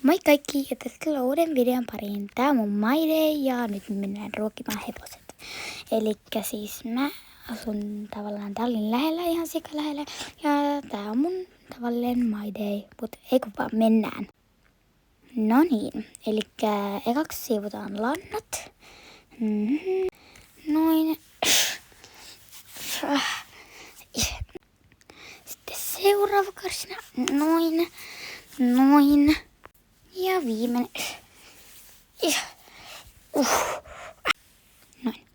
Moi kaikki, ja tässä uuden videon pariin. Tää on mun Maide ja nyt me mennään ruokkimaan hevoset. Elikkä siis mä asun tavallaan tallin lähellä, ihan sika lähellä. Ja tää on mun tavallinen Maide, mut ei kun vaan mennään. No niin, elikkä ekaksi siivotaan lannat. Noin. Sitten seuraava karsina. Noin. Ja viimeinen. Noin.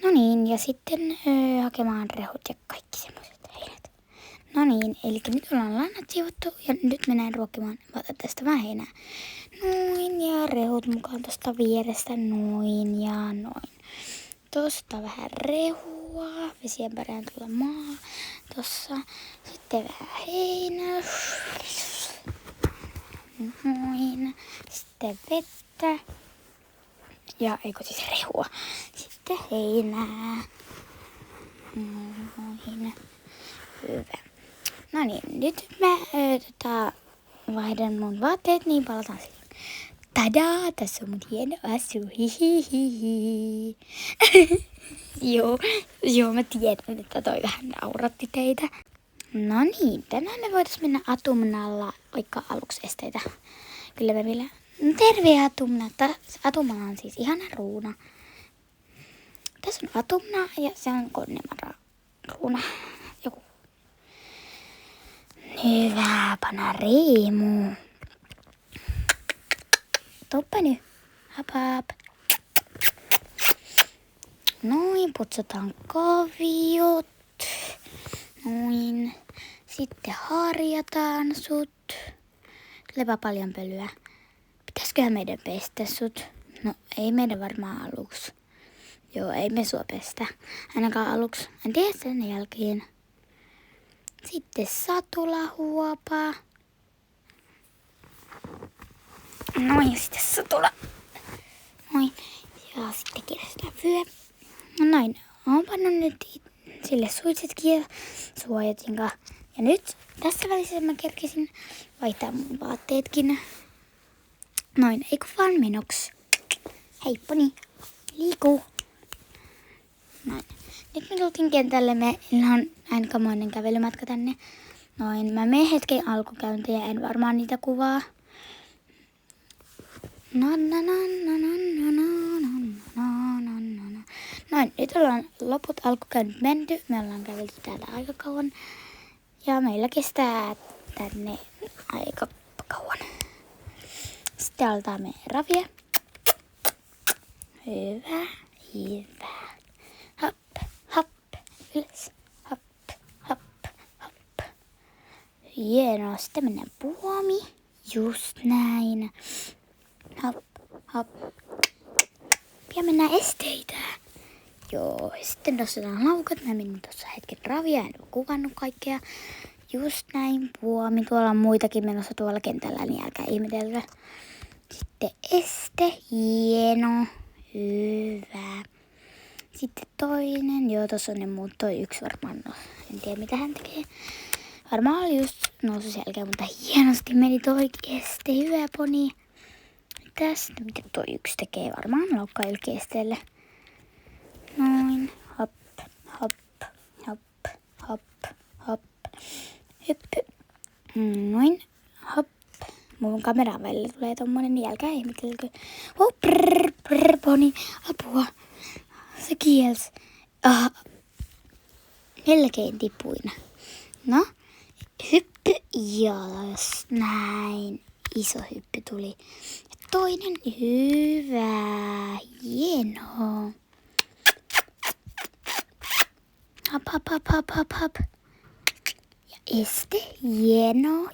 No niin, ja sitten hakemaan rehut ja kaikki semmoiset heinät. No niin, eli nyt ollaan lannat siivottu ja nyt mennään ruokkimaan. Mä otan tästä vähän heinää. Noin, ja rehut mukaan tosta vierestä. Noin ja noin. Tosta vähän rehua. Vesien perään tulla maa. Tossa. Sitten vähän heinää. Noin. Sitten vettä. Ja eikö siis rehua. Sitten heinää. Noin. Hyvä. No niin, nyt mä vaihdan mun vaatteet, niin palataan siihen. Tadaa, tässä on mun hieno asu. Hihihihi. Joo, mä tiedän, että toi vähän nauratti teitä. No niin, tänään me voitais mennä Atumnalla vaikka aluksi esteitä. Kyllä me vielä... Terve Atumna! Atumna on siis ihana ruuna. Tässä on Atumna ja se on Connemara ruuna. Joku. Hyvä, pana riimu. Toppa nyt. Hap. Noin, putsataan kaviot. Noin. Sitten harjataan sut. Lepä paljon pölyä. Pitäisiköhän meidän pestä sut? No ei meidän varmaan aluksi. Joo, ei me sua pestä. Ainakaan aluksi. En tiedä sen jälkeen. Sitten satulahuopa. Noin, sitten satula. Noin. Ja sitten kirjastaa vyö. No noin. Oon pannut nyt sille suitsetkin ja suojatinkaan. Ja nyt tässä välissä mä kerkisin vaihtaa mun vaatteetkin. Noin, eikö vaan menoks? Heipponi, liiku. Noin. Nyt me tultiin kentälle, meillä on ainakaan kävelymatka tänne. Noin, mä menen hetken alkukäyntiä, en varmaan niitä kuvaa. Noin, nyt ollaan loput alkukäynnit menty. Me ollaan kävelty täältä aika kauan. Ja meillä kestää tänne aika kauan. Sitten aletaan meidän ravia. Hyvä. Hop, ylös. Hop. Hienoa. Sitten mennään puomi. Just näin. Hop. Ja mennään esteitä. Joo, sitten nostetaan laukat. Mä menin tuossa hetken ravia, en ole kuvannut kaikkea. Just näin, puomi. Tuolla on muitakin menossa tuolla kentällä, niin älkää ihmetellä. Sitten este, hieno, hyvä. Sitten toinen, joo tossa on ne muut, toi yksi varmaan, no, en tiedä mitä hän tekee. Varmaan oli just nousu selkeä, mutta hienosti meni toi este, hyvä poni. Tästä, mitä toi yksi tekee, varmaan laukkaa ylkiesteelle. Noin, hop. Hyppy. Noin, hop. Mun kameran välillä tulee tommonen, niin älkää ihmetelkö. Oh, prrr, poni. Apua. Se kiels. Melkein tipuin. No, hyppy. Jos näin. Iso hyppy tuli. Toinen, hyvä. Hienoa. Hop. Ja este, hieno.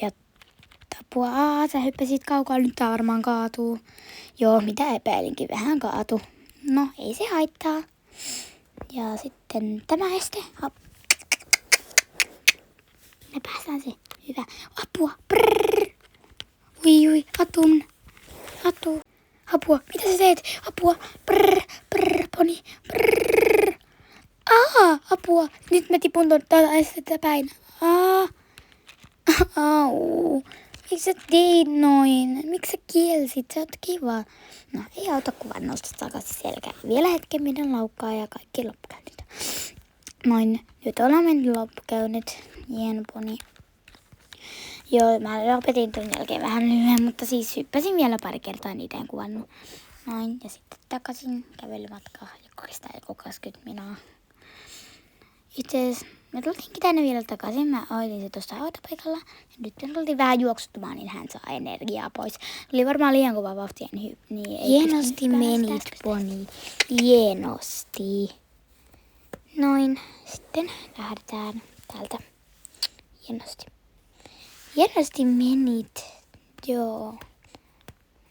Ja tapua, sä hyppäsit kaukaa, nyt tää varmaan kaatuu. Joo, mitä epäilinkin, vähän kaatu. No, ei se haittaa. Ja sitten tämä este, hop. Me päästään se, hyvä. Apua, prrrr. Ui, Atu. Apua, mitä sä teet? Apua, prrrr, poni, prrrr. Apua, nyt mä tipun täältä estettä päin. Au. Miksi sä teit noin? Miksi sä kielsit? Sä oot kiva. No, ei auta kuvan nostaa takaisin selkään. Vielä hetken mennään laukkaa ja kaikki loppukäynnit. Noin, nyt ollaan mennyt loppukäynnit. Hieno poni. Joo, mä lopetin ton jälkeen vähän lyhyen, mutta siis hyppäsin vielä pari kertaa, niitä en kuvannut. Noin, ja sitten takaisin kävelymatkaa, joka kestää joku 20 minuuttia. Itse asiassa me tultiinkin tänne vielä takaisin. Mä oitin se tuossa autopaikalla. Ja nyt me tultiin vähän juoksuttamaan, niin hän saa energiaa pois. Oli varmaan liian kova vauhtia, niin ei hienosti menit, poni. Hienosti. Noin, sitten lähdetään täältä. Hienosti. Hienosti menit. Joo.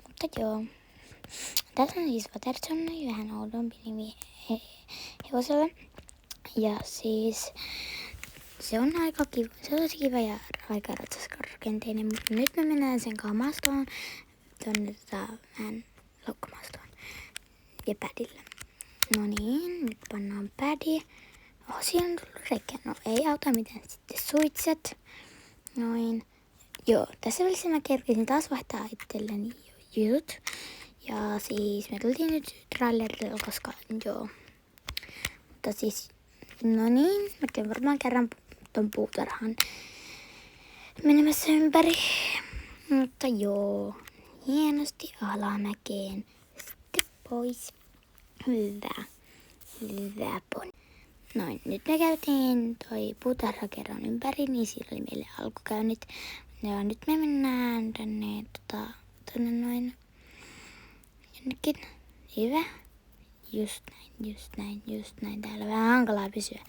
Mutta joo. Tässä on siis Waterson, vähän oudompi nimi hevosella. Ja siis se on aika kiva, se on tosi kiva ja aika ratsasrakenteinen, mutta nyt me mennään sen kanssa maastoon, tuonne vähän laukkamaastoon ja pädillä. No niin, nyt pannaan pädi. Siinä on tullut rekeä, no ei auta mitään, sitten suitset. Noin. Joo, tässä välissä mä kerkesin taas vaihtaa itselleni jutut. Ja siis me tultiin nyt trailerilla, koska joo. Mutta siis, no niin, mä käyn varmaan kerran ton puutarhan menemässä ympäri. Mutta joo, hienosti alamäkeen. Sitten pois. Hyvä poni. Noin, nyt me käytiin toi puutarha kerran ympäri, niin siinä oli meille alkukäynnit. Ja nyt me mennään tänne tonne noin jonnekin. Hyvä. Just näin. Täällä on vähän hankalaa pysyä.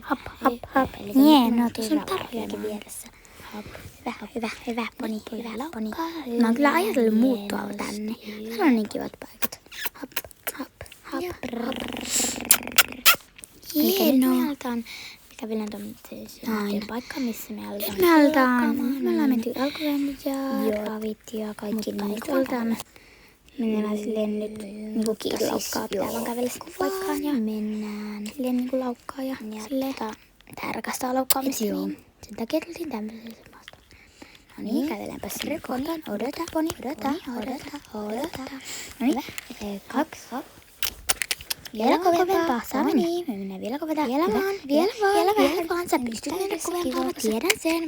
Hop. Hienoa, tuossa on tarkkakin vieressä. Hyvä poni. Mä oon kyllä ajatellut muuttua tänne. Täällä on niin kivat paikat. Hop. Hienoa. Kävelen tuonne paikkaan, missä me aletaan. Me ollaan menty alkuvännit ja ravit ja kaikki. Nyt oltaan mennään silleen nyt niinku kiilaukkaa. Pitää vaan kävellä sinne paikkaan ja mennään silleen niinku laukkaa ja silleen. Tää rakastaa laukkaamista. Joo. Sen takia tultiin tämmöiseen maasta. No niin, kävelenpä sinne kohtaan. Odota, poni. No niin, 2. Vielä kovempaa. Sama niin. Me mennään vielä kovempaa. Vielä vaan. Sä pystyt mennä kovempaa. Mä tiedän sen.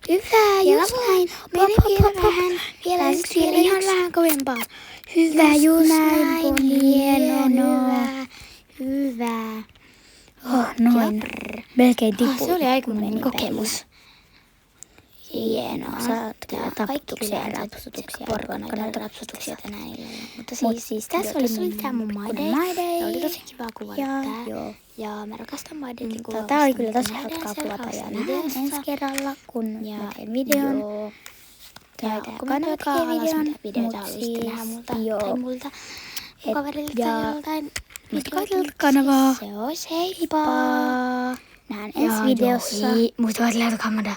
Hyvä, just näin. Mene vielä vähän. Vielä ihan vähän kovempaa. Hyvä, just näin. Hienoa. Hyvä. Noin. Melkein tippuin. Se oli aikamoinen kokemus. Hienoa. Saat kyllä tapputuksia ja rapsutuksia. Porkkanoita rapsutuksia tänään illalla. Mutta siis tässä oli tää mun maide. Ja oli tosi kiva kuvata tää. Ja mä rakastan maidetin kuvausta. Tää oli kyllä tosi hauskaa kuvata ja nähdään ensi kerralla, kun mä teen videon. Ja kanava tekee videon. Mut siis multa kaverilta tai joltain. Nyt kaverilta kanavaa. Se ois heippa. Nähdään ensi videossa. Muista vaan lähtökamera.